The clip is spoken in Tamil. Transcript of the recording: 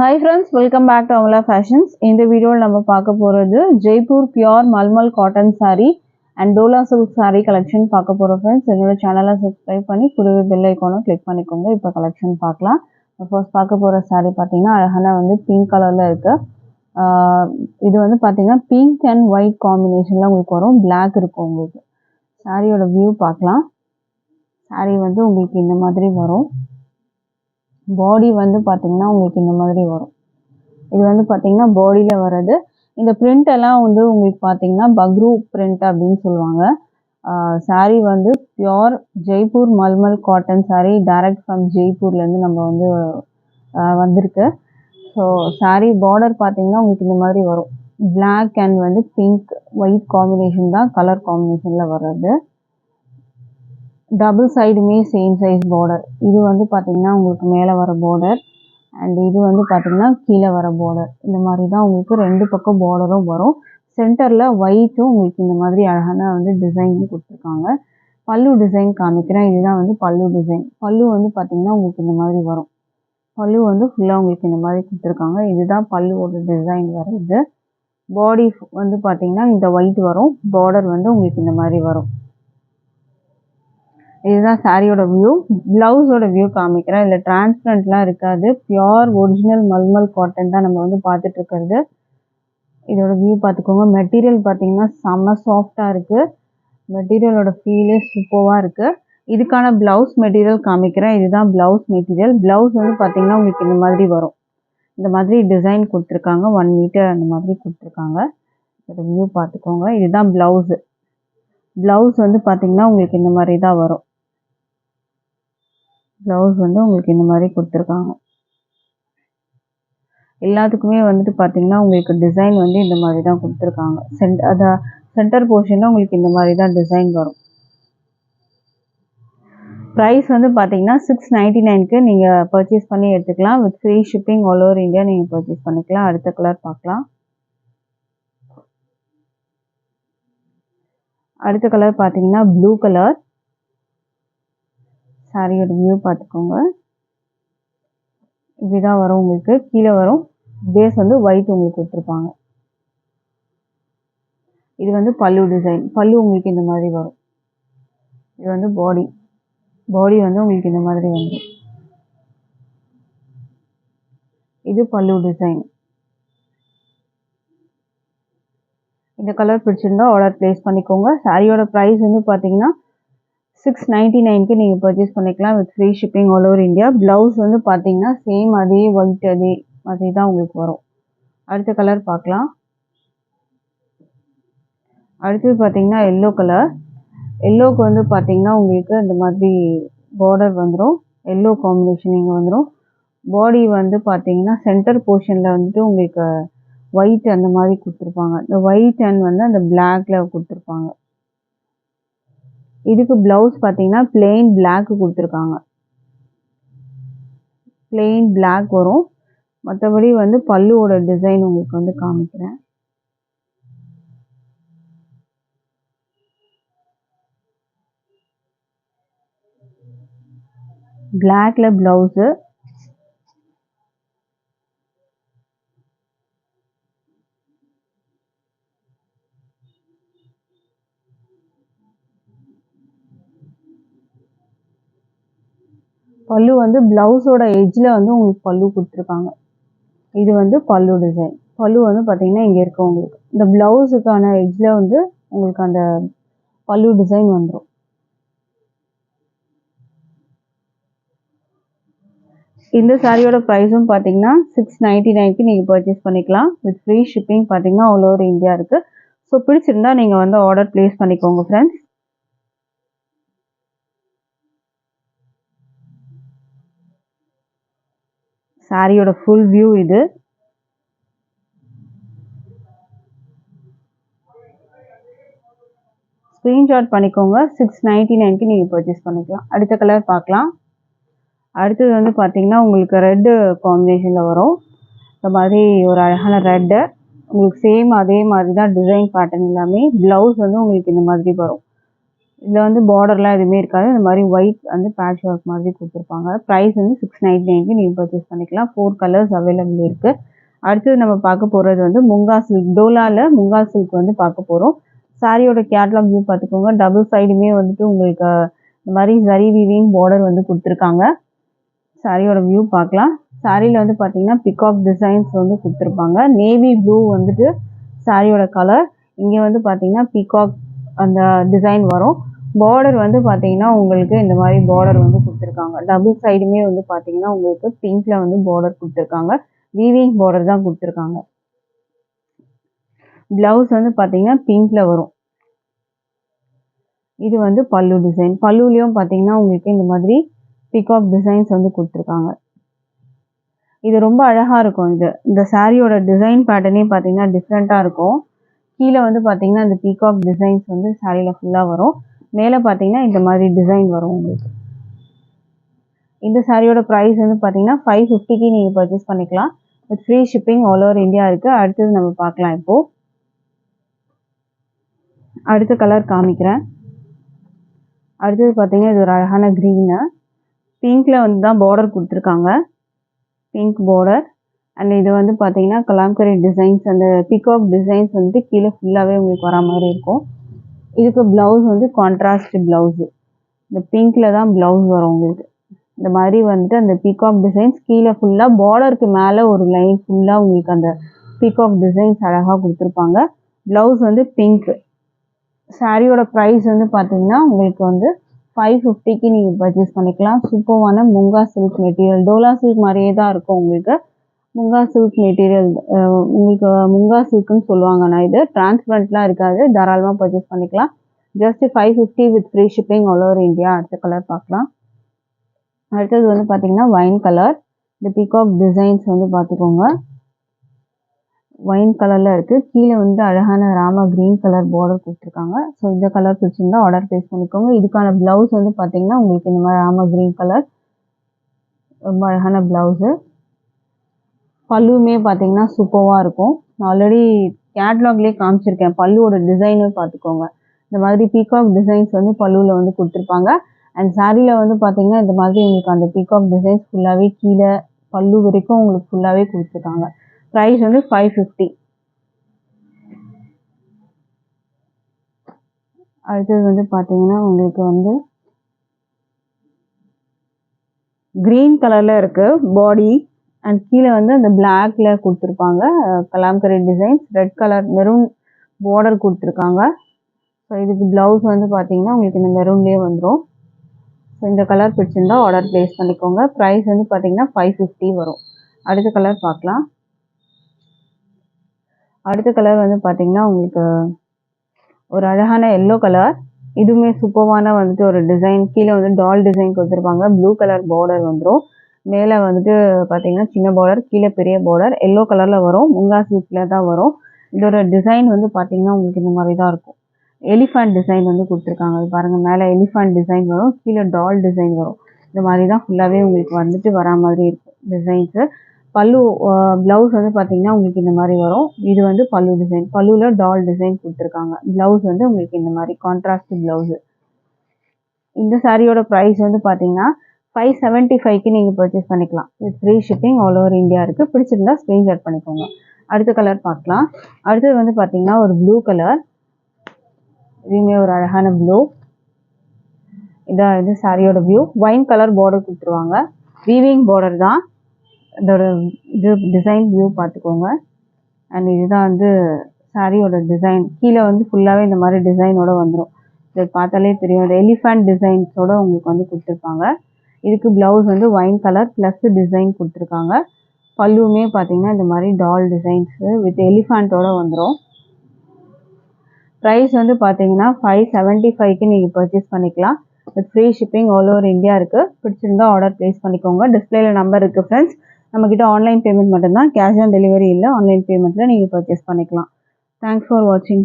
Hi friends, welcome back to Amala Fashions. In the video, நம்ம பார்க்க போறது Jaipur pure mulmul cotton saree and Dola silk saree collection பார்க்க போறோம் friends. என்னோட சேனலை subscribe பண்ணி கூடவே bell icon click பண்ணிக்கோங்க. இப்போ collection பார்க்கலாம். ஃபர்ஸ்ட் பார்க்க போற saree பார்த்தீங்கன்னா அழகான வந்து பிங்க் கலர்ல இருக்கு. இது வந்து பார்த்தீங்கன்னா பிங்க் அண்ட் ஒயிட் காம்பினேஷன்ல உங்களுக்கு வரும். Black இருக்கும் உங்களுக்கு. சாரியோட வியூ பார்க்கலாம். saree வந்து உங்களுக்கு இந்த மாதிரி வரும். பாடி வந்து பார்த்தீங்கன்னா உங்களுக்கு இந்த மாதிரி வரும். இது வந்து பார்த்தீங்கன்னா பாடியில் வர்றது. இந்த பிரிண்ட் எல்லாம் வந்து உங்களுக்கு பார்த்தீங்கன்னா பக்ரூ பிரிண்ட் அப்படின்னு சொல்லுவாங்க. saree வந்து pure Jaipur mulmul cotton saree direct from ஜெய்ப்பூர்லேருந்து நம்ம வந்து வந்திருக்கு. ஸோ saree பார்டர் பார்த்தீங்கன்னா உங்களுக்கு இந்த மாதிரி வரும். பிளாக் அண்ட் வந்து பிங்க் ஒயிட் காம்பினேஷன் தான் கலர் காம்பினேஷனில் வர்றது. டபுள் சைடுமே சேம் சைஸ் பார்டர். இது வந்து பார்த்தீங்கன்னா உங்களுக்கு மேலே வர பார்டர் அண்ட் இது வந்து பார்த்தீங்கன்னா கீழே வர பார்டர். இந்த மாதிரி தான் உங்களுக்கு ரெண்டு பக்கம் பார்டரும் வரும். சென்டரில் ஒயிட்டும் உங்களுக்கு இந்த மாதிரி அழகான வந்து டிசைனும் கொடுத்துருக்காங்க. பல்லு டிசைன் காமிக்கிறேன். இதுதான் வந்து பல்லு டிசைன். பல்லு வந்து பார்த்தீங்கன்னா உங்களுக்கு இந்த மாதிரி வரும். பல்லு வந்து ஃபுல்லாக உங்களுக்கு இந்த மாதிரி கொடுத்துருக்காங்க. இதுதான் பல்லுவோட டிசைன் வருது. பாடி வந்து பார்த்தீங்கன்னா இந்த ஒயிட் வரும். பார்டர் வந்து உங்களுக்கு இந்த மாதிரி வரும். இதுதான் சாரியோட வியூ. பிளவுஸோட வியூ காமிக்கிறேன். இதில் டிரான்ஸ்பரண்ட்லாம் இருக்காது. பியோர் ஒரிஜினல் மல்மல் காட்டன் தான் நம்ம வந்து பார்த்துட்டு இருக்கிறது. இதோட வியூ பார்த்துக்கோங்க. மெட்டீரியல் பார்த்தீங்கன்னா செம்ம சாஃப்டாக இருக்குது. மெட்டீரியலோட ஃபீலே சூப்பராக இருக்குது. இதுக்கான ப்ளவுஸ் மெட்டீரியல் காமிக்கிறேன். இதுதான் ப்ளவுஸ் மெட்டீரியல். ப்ளவுஸ் வந்து பார்த்தீங்கன்னா உங்களுக்கு இந்த மாதிரி வரும். இந்த மாதிரி டிசைன் கொடுத்துருக்காங்க. 1 மீட்டர் அந்த மாதிரி கொடுத்துருக்காங்க. இதோட வியூ பார்த்துக்கோங்க. இதுதான் ப்ளவுஸு. ப்ளவுஸ் வந்து பார்த்தீங்கன்னா உங்களுக்கு இந்த மாதிரி தான் வரும். ப்ளவுஸ் வந்து உங்களுக்கு இந்த மாதிரி கொடுத்துருக்காங்க. எல்லாத்துக்குமே வந்துட்டு பார்த்தீங்கன்னா உங்களுக்கு டிசைன் வந்து இந்த மாதிரி தான் கொடுத்துருக்காங்க. சென்டர் போர்ஷனில் உங்களுக்கு இந்த மாதிரி தான் டிசைன் வரும். ப்ரைஸ் வந்து பார்த்தீங்கன்னா 699க்கு நீங்கள் பர்ச்சேஸ் பண்ணி எடுத்துக்கலாம். With free shipping all over India நீங்கள் பர்ச்சேஸ் பண்ணிக்கலாம். அடுத்த கலர் பார்க்கலாம். அடுத்த கலர் பார்த்தீங்கன்னா ப்ளூ கலர். சாரியோட வியூ பார்த்துக்கோங்க. இப்படிதான் வரும் உங்களுக்கு. கீழே வரும். பேஸ் வந்து ஒயிட் உங்களுக்கு கொடுத்துருப்பாங்க. இது வந்து பல்லு டிசைன். பல்லு உங்களுக்கு இந்த மாதிரி வரும். இது வந்து பாடி. பாடி வந்து உங்களுக்கு இந்த மாதிரி வந்துடும். இது பல்லு டிசைன். இந்த கலர் பிடிச்சிருந்தா ஆர்டர் பிளேஸ் பண்ணிக்கோங்க. சாரியோட ப்ரைஸ் வந்து பார்த்தீங்கன்னா 699க்கு நீங்கள் பர்ச்சேஸ் பண்ணிக்கலாம். With free shipping all over India. Blouse வந்து பார்த்தீங்கன்னா சேம் அதே ஒயிட் அதே மாதிரி தான் உங்களுக்கு வரும். அடுத்த கலர் பார்க்கலாம். அடுத்தது பார்த்தீங்கன்னா எல்லோ கலர். எல்லோக்கு வந்து பார்த்தீங்கன்னா உங்களுக்கு இந்த மாதிரி பார்டர் வந்துடும். எல்லோ காம்பினேஷன் இங்கே வந்துடும். பாடி வந்து பார்த்தீங்கன்னா சென்டர் போர்ஷனில் வந்துட்டு உங்களுக்கு ஒயிட் அந்த மாதிரி கொடுத்துருப்பாங்க. இந்த ஒயிட் அண்ட் வந்து அந்த பிளாக்ல கொடுத்துருப்பாங்க. இதுக்கு ப்ளவுஸ் பார்த்தீங்கன்னா பிளெயின் பிளாக் கொடுத்துருக்காங்க. பிளெயின் பிளாக் வரும். மற்றபடி வந்து பல்லுவோட டிசைன் உங்களுக்கு வந்து காமிக்கிறேன். பிளாக்ல ப்ளவுஸு. பல்லு வந்து ப்ளவுஸோட எட்ஜில் வந்து உங்களுக்கு பல்லு கொடுத்துருக்காங்க. இது வந்து பல்லு டிசைன். பல்லு வந்து பார்த்தீங்கன்னா இங்கே இருக்கும் உங்களுக்கு. இந்த ப்ளவுஸுக்கான எட்ஜில் வந்து உங்களுக்கு அந்த பல்லு டிசைன் வந்துடும். இந்த சாரியோட ப்ரைஸும் பார்த்தீங்கன்னா 699க்கு நீங்கள் பர்ச்சேஸ் பண்ணிக்கலாம். வித் ஃப்ரீ ஷிப்பிங் பார்த்தீங்கன்னா ஆல் ஓவர் இந்தியா இருக்குது. ஸோ பிடிச்சிருந்தா நீங்கள் வந்து ஆர்டர் பிளேஸ் பண்ணிக்கோங்க ஃப்ரெண்ட்ஸ். சாரியோட ஃபுல் வியூ இது. ஸ்க்ரீன்ஷாட் பண்ணிக்கோங்க. 699க்கு நீங்கள் பர்ச்சேஸ் பண்ணிக்கலாம். அடுத்த கலர் பார்க்கலாம். அடுத்தது வந்து பார்த்தீங்கன்னா உங்களுக்கு ரெட்டு காம்பினேஷனில் வரும். இந்த மாதிரி ஒரு அழகான ரெட்டு. உங்களுக்கு சேம் அதே மாதிரி தான் டிசைன் பேட்டர்ன் எல்லாமே. ப்ளவுஸ் வந்து உங்களுக்கு இந்த மாதிரி வரும். இதில் வந்து பார்டர்லாம் எதுவுமே இருக்காது. இந்த மாதிரி ஒயிட் வந்து பேட்ச் ஒர்க் மாதிரி கொடுத்துருப்பாங்க. ப்ரைஸ் வந்து 699க்கு நீங்கள் பர்ச்சேஸ் பண்ணிக்கலாம். 4 கலர்ஸ் அவைலபிள் இருக்குது. அடுத்தது நம்ம பார்க்க போகிறது வந்து முங்கா சில்க். டோலாவில் முங்கா சில்க் வந்து பார்க்க போகிறோம். சாரியோட கேட்லாக் வியூ பார்த்துக்கோங்க. டபுள் சைடுமே வந்துட்டு உங்களுக்கு இந்த மாதிரி ஜரி வீவிங் பார்டர் வந்து கொடுத்துருக்காங்க. சாரியோட வியூ பார்க்கலாம். சாரியில் வந்து பார்த்தீங்கன்னா பிகாக் டிசைன்ஸ் வந்து கொடுத்துருப்பாங்க. நேவி ப்ளூ வந்துட்டு சாரியோட கலர். இங்கே வந்து பார்த்தீங்கன்னா பிகாக் அந்த டிசைன் வரும். பார்டர் வந்து பார்த்தீங்கன்னா உங்களுக்கு இந்த மாதிரி பார்டர் வந்து கொடுத்துருக்காங்க. டபுள் சைடுமே வந்து பார்த்தீங்கன்னா உங்களுக்கு பிங்க்ல வந்து பார்டர் கொடுத்துருக்காங்க. வீவிங் பார்டர் தான் கொடுத்துருக்காங்க. பிளவுஸ் வந்து பார்த்தீங்கன்னா பிங்க்ல வரும். இது வந்து பல்லு டிசைன். பல்லுலையும் பார்த்தீங்கன்னா உங்களுக்கு இந்த மாதிரி பிகாக் டிசைன்ஸ் வந்து கொடுத்துருக்காங்க. இது ரொம்ப அழகாக இருக்கும். இந்த சாரியோட டிசைன் பேட்டர்னே பார்த்தீங்கன்னா டிஃப்ரெண்ட்டாக இருக்கும். கீழே வந்து பார்த்தீங்கன்னா இந்த பீகாக் டிசைன்ஸ் வந்து சாரியில் ஃபுல்லாக வரும். மேலே பார்த்தீங்கன்னா இந்த மாதிரி டிசைன் வரும் உங்களுக்கு. இந்த சாரியோட ப்ரைஸ் வந்து பார்த்தீங்கன்னா 550க்கு நீங்கள் பர்ச்சேஸ் பண்ணிக்கலாம். With free shipping all over India இருக்குது. அடுத்தது நம்ம பார்க்கலாம். இப்போது அடுத்த கலர் காமிக்கிறேன். அடுத்தது பார்த்தீங்கன்னா இது ஒரு அழகான க்ரீனு. பிங்க்கில் வந்து தான் பார்டர் கொடுத்துருக்காங்க. Pink border. அண்ட் இது வந்து பார்த்தீங்கன்னா கலாம்கரி டிசைன்ஸ், அந்த பிகாக் டிசைன்ஸ் வந்துட்டு கீழே ஃபுல்லாகவே உங்களுக்கு வர மாதிரி இருக்கும். இதுக்கு ப்ளவுஸ் வந்து கான்ட்ராஸ்ட் ப்ளவுஸு. இந்த பிங்க்கில் தான் ப்ளவுஸ் வரும் உங்களுக்கு. இந்த மாதிரி வந்துட்டு அந்த பீகாக் டிசைன்ஸ் கீழே ஃபுல்லாக பார்டருக்கு மேலே ஒரு லைன் ஃபுல்லாக உங்களுக்கு அந்த பீகாக் டிசைன்ஸ் அழகாக கொடுத்துருப்பாங்க. ப்ளவுஸ் வந்து பிங்க். சாரியோட ப்ரைஸ் வந்து பார்த்தீங்கன்னா உங்களுக்கு வந்து 550க்கு நீங்கள் பர்ச்சேஸ் பண்ணிக்கலாம். சூப்பரான முங்கா சில்க் மெட்டீரியல். டோலா சில்க் மாதிரியே தான் இருக்கும் உங்களுக்கு. முங்கா சில்க் மெட்டீரியல் உங்களுக்கு முங்கா சில்க்குன்னு சொல்லுவாங்க. நான் இது டிரான்ஸ்பரண்ட்லாம் இருக்காது. தாராளமாக பர்ச்சேஸ் பண்ணிக்கலாம். Just 550 with free shipping all over India. அடுத்த கலர் பார்க்கலாம். அடுத்தது வந்து பார்த்தீங்கன்னா வைன் கலர். இந்த பீகாக் டிசைன்ஸ் வந்து பார்த்துக்கோங்க. வைன் கலரில் இருக்குது. கீழே வந்து அழகான ராமா க்ரீன் கலர் பார்டர் கொடுத்துருக்காங்க. ஸோ இந்த கலர் பிடிச்சிருந்தா ஆர்டர் ப்ளேஸ் பண்ணிக்கோங்க. இதுக்கான ப்ளவுஸ் வந்து பார்த்தீங்கன்னா உங்களுக்கு இந்த மாதிரி ராமா க்ரீன் கலர், ரொம்ப அழகான ப்ளவுஸு. பல்லுமே பார்த்தீங்கன்னா சூப்பராக இருக்கும். நான் ஆல்ரெடி கேட்லாக்லேயே காமிச்சிருக்கேன். பல்லுவோட டிசைனு பார்த்துக்கோங்க. இந்த மாதிரி பீகாக் டிசைன்ஸ் வந்து பல்லுவில் வந்து கொடுத்துருப்பாங்க. அண்ட் சாரியில் வந்து பார்த்தீங்கன்னா இந்த மாதிரி உங்களுக்கு அந்த பீகாக் டிசைன்ஸ் ஃபுல்லாகவே கீழே பல்லு வரைக்கும் உங்களுக்கு ஃபுல்லாகவே கொடுத்துருக்காங்க. ப்ரைஸ் வந்து 550. அடுத்தது வந்து பார்த்தீங்கன்னா உங்களுக்கு வந்து க்ரீன் கலரில் இருக்குது பாடி. அண்ட் கீழே வந்து அந்த பிளாக்ல கொடுத்துருப்பாங்க Kalamkari designs. Red colour maroon border கொடுத்துருக்காங்க. ஸோ இதுக்கு ப்ளவுஸ் வந்து பார்த்தீங்கன்னா உங்களுக்கு இந்த மெரூன்லேயே வந்துடும். ஸோ இந்த கலர் பிடிச்சிருந்தா ஆர்டர் ப்ளேஸ் பண்ணிக்கோங்க. ப்ரைஸ் வந்து பார்த்தீங்கன்னா 550 வரும். அடுத்த கலர் பார்க்கலாம். அடுத்த கலர் வந்து பார்த்தீங்கன்னா உங்களுக்கு ஒரு அழகான எல்லோ கலர். இதுவுமே சூப்பரான வந்துட்டு ஒரு டிசைன். கீழே வந்து டால் டிசைன் கொடுத்துருப்பாங்க. ப்ளூ கலர் பார்டர் வந்துடும். மேலே வந்துட்டு பார்த்தீங்கன்னா சின்ன பார்டர், கீழே பெரிய பார்டர். எல்லோ கலரில் வரும். முங்கா சில்கில் தான் வரும். இதோட டிசைன் வந்து பார்த்தீங்கன்னா உங்களுக்கு இந்த மாதிரி தான் இருக்கும். எலிஃபண்ட் டிசைன் வந்து கொடுத்துருக்காங்க. அது பாருங்கள், மேலே எலிஃபண்ட் டிசைன் வரும், கீழே டால் டிசைன் வரும். இந்த மாதிரி தான் ஃபுல்லாகவே உங்களுக்கு வந்துட்டு வரா மாதிரி இருக்கும் டிசைன்ஸு. பல்லு ப்ளவுஸ் வந்து பார்த்தீங்கன்னா உங்களுக்கு இந்த மாதிரி வரும். இது வந்து பல்லு டிசைன். பல்லுவில் டால் டிசைன் கொடுத்துருக்காங்க. ப்ளவுஸ் வந்து உங்களுக்கு இந்த மாதிரி கான்ட்ராஸ்ட் ப்ளவுஸு. இந்த சாரியோட ப்ரைஸ் வந்து பார்த்தீங்கன்னா 575க்கு நீங்கள் பர்ச்சேஸ் பண்ணிக்கலாம். With free shipping all over India இருக்குது. பிடிச்சிருந்தா ஸ்க்ரீன்ஷாட் பண்ணிக்கோங்க. அடுத்த கலர் பார்க்கலாம். அடுத்தது வந்து பார்த்தீங்கன்னா ஒரு ப்ளூ கலர். இதுவுமே ஒரு அழகான ப்ளூ. இதான் இது சாரியோட வியூ. வைன் கலர் பார்டர் கொடுத்துருவாங்க. வீவிங் பார்டர் தான். இதோட இது டிசைன் வியூ பார்த்துக்கோங்க. அண்ட் இதுதான் வந்து சாரியோட டிசைன். கீழே வந்து ஃபுல்லாகவே இந்த மாதிரி டிசைனோட வந்துடும். இதை பார்த்தாலே தெரியும். இது எலிஃபண்ட் டிசைன்ஸோட உங்களுக்கு வந்து கொடுத்துருப்பாங்க. இதுக்கு ப்ளவுஸ் வந்து வைன் கலர் ப்ளஸ் டிசைன் கொடுத்துருக்காங்க. பல்லுமே பார்த்தீங்கன்னா இந்த மாதிரி டால் டிசைன்ஸு வித் எலிஃபண்ட்டோட வந்துடும். ப்ரைஸ் வந்து பார்த்தீங்கன்னா 575க்கு நீங்கள் பர்ச்சேஸ் பண்ணிக்கலாம். With free shipping all over India இருக்குது. பிடிச்சிருந்தா ஆர்டர் ப்ளேஸ் பண்ணிக்கோங்க. டிஸ்பிளேல நம்பர் இருக்குது ஃப்ரெண்ட்ஸ். நம்மக்கிட்ட ஆன்லைன் பேமெண்ட் மட்டும்தான், கேஷ் ஆன் டெலிவரி இல்லை. ஆன்லைன் பேமெண்ட்டில் நீங்கள் பர்ச்சேஸ் பண்ணிக்கலாம். தேங்க்ஸ் ஃபார் வாட்சிங்.